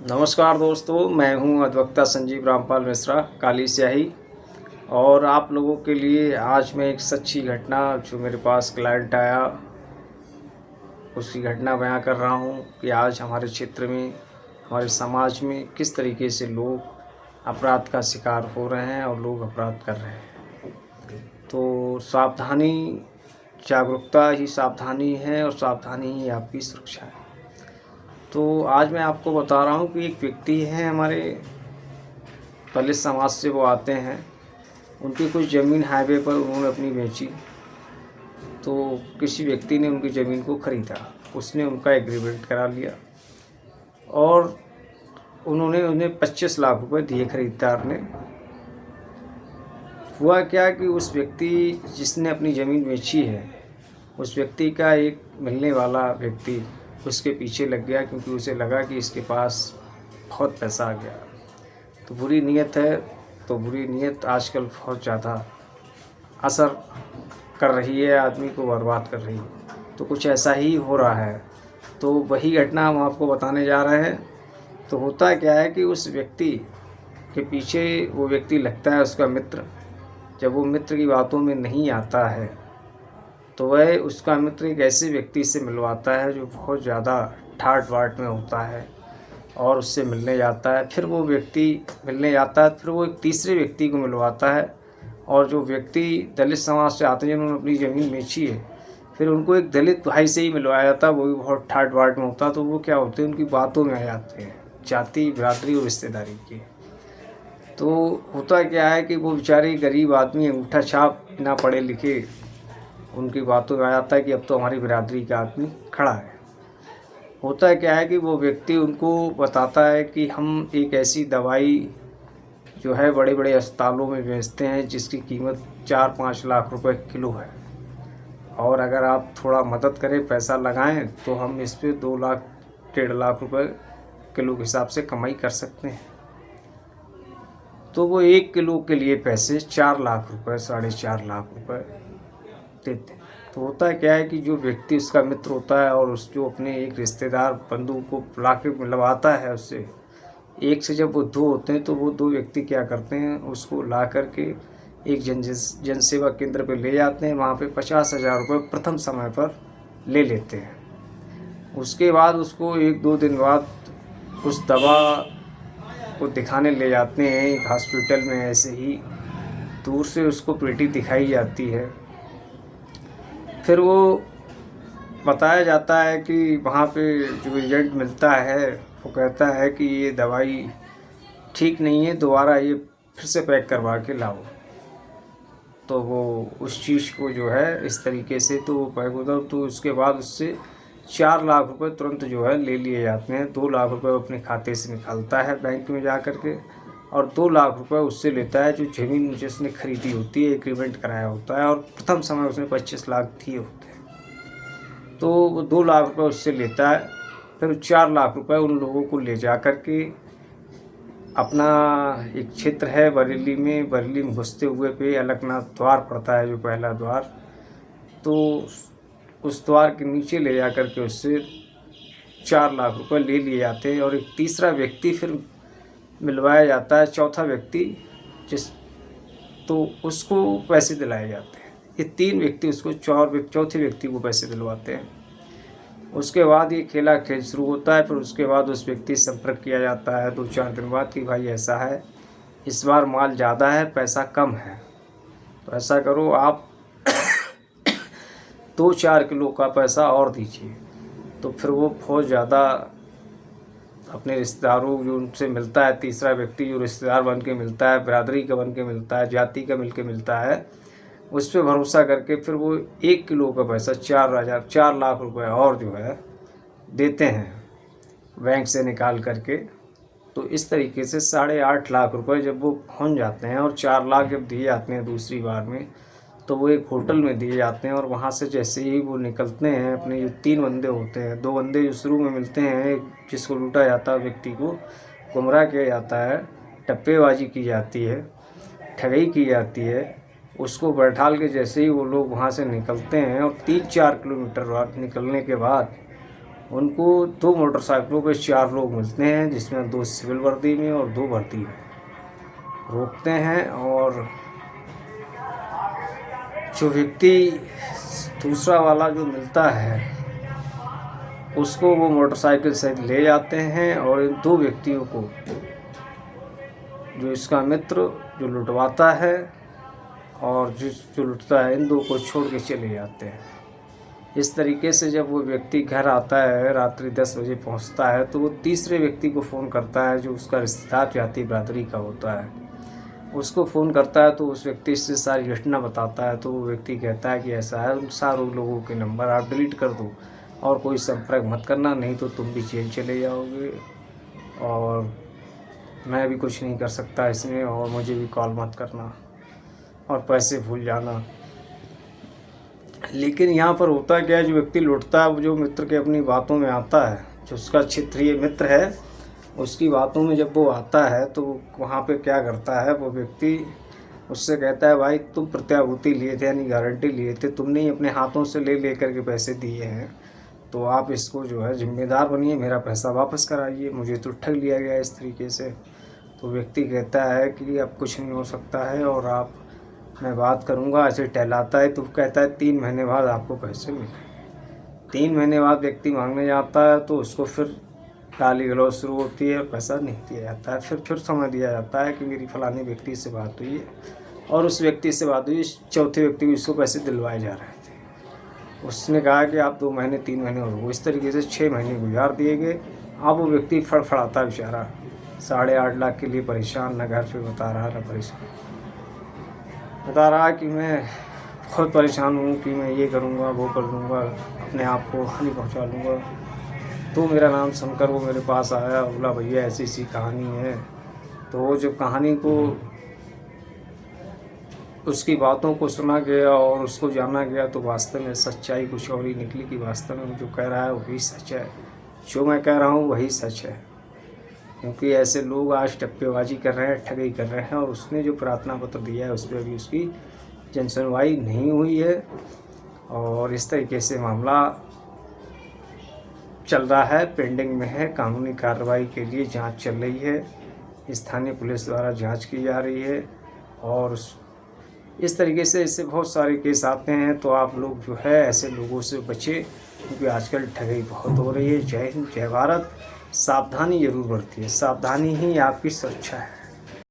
नमस्कार दोस्तों, मैं हूं अधिवक्ता संजीव रामपाल मिश्रा, काली स्याही। और आप लोगों के लिए आज मैं एक सच्ची घटना जो मेरे पास क्लाइंट आया उसकी घटना बयां कर रहा हूं कि आज हमारे क्षेत्र में, हमारे समाज में किस तरीके से लोग अपराध का शिकार हो रहे हैं और लोग अपराध कर रहे हैं। तो सावधानी, जागरूकता ही सावधानी है और सावधानी ही आपकी सुरक्षा है। तो आज मैं आपको बता रहा हूँ कि एक व्यक्ति हैं हमारे दलित समाज से, वो आते हैं, उनकी कुछ ज़मीन हाईवे पर उन्होंने अपनी बेची। तो किसी व्यक्ति ने उनकी ज़मीन को ख़रीदा, उसने उनका एग्रीमेंट करा लिया और उन्होंने उन्हें 25 लाख रुपए दिए खरीदार ने। हुआ क्या कि उस व्यक्ति जिसने अपनी ज़मीन बेची है, उस व्यक्ति का एक मिलने वाला व्यक्ति उसके पीछे लग गया, क्योंकि उसे लगा कि इसके पास बहुत पैसा आ गया। तो बुरी नीयत है, तो बुरी नीयत आजकल बहुत ज़्यादा असर कर रही है, आदमी को बर्बाद कर रही है। तो कुछ ऐसा ही हो रहा है। तो वही घटना हम आपको बताने जा रहे हैं। तो होता क्या है कि उस व्यक्ति के पीछे वो व्यक्ति लगता है उसका मित्र। जब वो मित्र की बातों में नहीं आता है तो वह उसका मित्र एक ऐसे व्यक्ति से मिलवाता है जो बहुत ज़्यादा ठाट बाट में होता है और उससे मिलने जाता है। फिर वो व्यक्ति मिलने जाता है, फिर वो एक तीसरे व्यक्ति को मिलवाता है। और जो व्यक्ति दलित समाज से आते हैं, जिन्होंने अपनी ज़मीन बेची है, फिर उनको एक दलित भाई से ही मिलवाया जाता है, वो भी बहुत ठाट बाट में होता है। तो वो क्या होते हैं, उनकी बातों में आ जाते हैं, जाति, बिरादरी और रिश्तेदारी की। तो होता क्या है कि वो बेचारे गरीब आदमी, अंगूठा छाप, ना पढ़े लिखे, उनकी बातों में आ जाता है कि अब तो हमारी बिरादरी का आदमी खड़ा है। होता क्या है कि वो व्यक्ति उनको बताता है कि हम एक ऐसी दवाई जो है बड़े बड़े अस्पतालों में बेचते हैं, जिसकी कीमत 4-5 लाख रुपए किलो है, और अगर आप थोड़ा मदद करें, पैसा लगाएं, तो हम इस पर 2 लाख 1.5 लाख रुपए किलो के हिसाब से कमाई कर सकते हैं। तो वो 1 किलो के लिए पैसे 4 लाख रुपए, 4.5 लाख रुपए देते हैं। तो होता क्या है कि जो व्यक्ति उसका मित्र होता है और उस जो अपने एक रिश्तेदार बंधु को बुला के मिलवाता है उससे, एक से जब वो 2 होते हैं, तो वो 2 व्यक्ति क्या करते हैं, उसको ला करके एक जन सेवा केंद्र पे ले जाते हैं। वहाँ पे 50,000 रुपये प्रथम समय पर ले लेते हैं। उसके बाद उसको 1-2 दिन बाद उस दवा को दिखाने ले जाते हैं एक हॉस्पिटल में। ऐसे ही दूर से उसको पेटी दिखाई जाती है। फिर वो बताया जाता है कि वहाँ पे जो एजेंट मिलता है, वो कहता है कि ये दवाई ठीक नहीं है, दोबारा ये फिर से पैक करवा के लाओ। तो वो उस चीज़ को जो है इस तरीके से तो वो पैक होता है। तो उसके बाद उससे 4 लाख रुपए तुरंत जो है ले लिए जाते हैं। 2 लाख रुपए अपने खाते से निकालता है बैंक में जा कर के, और 2 लाख रुपए उससे लेता है जो ज़मीन जिसने खरीदी होती है, एग्रीमेंट कराया होता है, और प्रथम समय उसने 25 लाख दिए होते हैं। तो वो 2 लाख रुपए उससे लेता है। फिर 4 लाख रुपए उन लोगों को ले जा कर के अपना एक क्षेत्र है बरेली में घुसते हुए पे अलकनाथ द्वार पड़ता है, जो पहला द्वार, तो उस द्वार के नीचे ले जा कर के उससे 4 लाख रुपए ले लिए जाते हैं। और एक तीसरा व्यक्ति फिर मिलवाया जाता है, चौथा व्यक्ति तो उसको पैसे दिलाए जाते हैं। ये 3 व्यक्ति उसको चौथे व्यक्ति को पैसे दिलवाते हैं। उसके बाद ये खेल शुरू होता है। फिर उसके बाद उस व्यक्ति से संपर्क किया जाता है 2-4 दिन बाद कि भाई ऐसा है, इस बार माल ज़्यादा है, पैसा कम है, तो ऐसा करो आप 2-4 किलो का पैसा और दीजिए। तो फिर वो बहुत ज़्यादा अपने रिश्तेदारों जो उनसे मिलता है, तीसरा व्यक्ति जो रिश्तेदार बन के मिलता है, बिरादरी का बन के मिलता है, जाति का मिल के मिलता है, उस पर भरोसा करके फिर वो 1 किलो का पैसा 4 लाख रुपए और जो है देते हैं बैंक से निकाल करके। तो इस तरीके से 8.5 लाख रुपए जब वो पहुंच जाते हैं, और 4 लाख जब दिए जाते हैं दूसरी बार में, तो वो एक होटल में दिए जाते हैं। और वहाँ से जैसे ही वो निकलते हैं, अपने जो 3 बंदे होते हैं, 2 बंदे जो शुरू में मिलते हैं, एक जिसको लूटा जाता है, व्यक्ति को गुमराह किया जाता है, टप्पेबाजी की जाती है, ठगी की जाती है, उसको बैठाल के जैसे ही वो लोग वहाँ से निकलते हैं, और 3-4 किलोमीटर बाद निकलने के बाद उनको 2 मोटरसाइकिलों पे 4 लोग मिलते हैं, जिसमें 2 सिविल वर्दी में और 2 वर्दी में रोकते हैं। और जो व्यक्ति दूसरा वाला जो मिलता है उसको वो मोटरसाइकिल से ले जाते हैं, और इन 2 व्यक्तियों को जो इसका मित्र जो लुटवाता है और जो लुटता है, इन 2 को छोड़ के चले जाते हैं। इस तरीके से जब वो व्यक्ति घर आता है, रात्रि 10 बजे पहुंचता है, तो वो तीसरे व्यक्ति को फ़ोन करता है जो उसका रिश्तेदार जाति बिरादरी का होता है। उसको फ़ोन करता है तो उस व्यक्ति से सारी घटना बताता है। तो वो व्यक्ति कहता है कि ऐसा है, उन सारे लोगों के नंबर आप डिलीट कर दो और कोई संपर्क मत करना, नहीं तो तुम भी जेल चले जाओगे और मैं भी कुछ नहीं कर सकता इसमें, और मुझे भी कॉल मत करना और पैसे भूल जाना। लेकिन यहाँ पर होता क्या है, जो व्यक्ति लुटता है, जो मित्र के अपनी बातों में आता है, जो उसका क्षेत्रीय मित्र है, उसकी बातों में जब वो आता है तो वहाँ पे क्या करता है, वो व्यक्ति उससे कहता है भाई तुम प्रत्याभूति लिए थे, यानी गारंटी लिए थे, तुमने ही अपने हाथों से ले करके पैसे दिए हैं, तो आप इसको जो है जिम्मेदार बनिए, मेरा पैसा वापस कराइए, मुझे तो ठग लिया गया इस तरीके से। तो व्यक्ति कहता है कि अब कुछ नहीं हो सकता है और आप मैं बात करूंगा, ऐसे टहलाता है। तो कहता है 3 महीने बाद आपको पैसे मिलेंगे। 3 महीने बाद व्यक्ति मांगने जाता है तो उसको फिर गाली गलौज शुरू होती है और पैसा नहीं दिया जाता है। फिर समय दिया जाता है कि मेरी फलाने व्यक्ति से बात हुई है और उस व्यक्ति से बात हुई, चौथे व्यक्ति को इसको पैसे दिलवाए जा रहे थे। उसने कहा कि आप 2 महीने 3 महीने और इस तरीके से 6 महीने गुजार दिए गए। अब वो व्यक्ति फड़फड़ाता बेचारा, 8.5 लाख के लिए परेशान, न घर पे बता रहा न परेशान, बता रहा कि मैं बहुत परेशान हूँ कि मैं ये करूँगा वो कर लूँगा, अपने आप को हानि पहुँचा लूँगा। तो मेरा नाम सुनकर वो मेरे पास आया, बोला भैया ऐसी ऐसी कहानी है। तो वो जब कहानी को उसकी बातों को सुना गया और उसको जाना गया तो वास्तव में सच्चाई कुछ और ही निकली कि वास्तव में जो कह रहा है वही सच है, जो मैं कह रहा हूँ वही सच है। क्योंकि ऐसे लोग आज टप्पेबाजी कर रहे हैं, ठगी कर रहे हैं, और उसने जो प्रार्थना पत्र दिया है उस पर अभी उसकी जनसुनवाई नहीं हुई है और इस तरीके से मामला चल रहा है, पेंडिंग में है। कानूनी कार्रवाई के लिए जांच चल रही है, स्थानीय पुलिस द्वारा जांच की जा रही है और इस तरीके से इससे बहुत सारे केस आते हैं। तो आप लोग जो है ऐसे लोगों से बचें, क्योंकि आजकल ठगी बहुत हो रही है। जय हिंद, जय भारत। सावधानी जरूर बरतिए, सावधानी ही आपकी सुरक्षा है।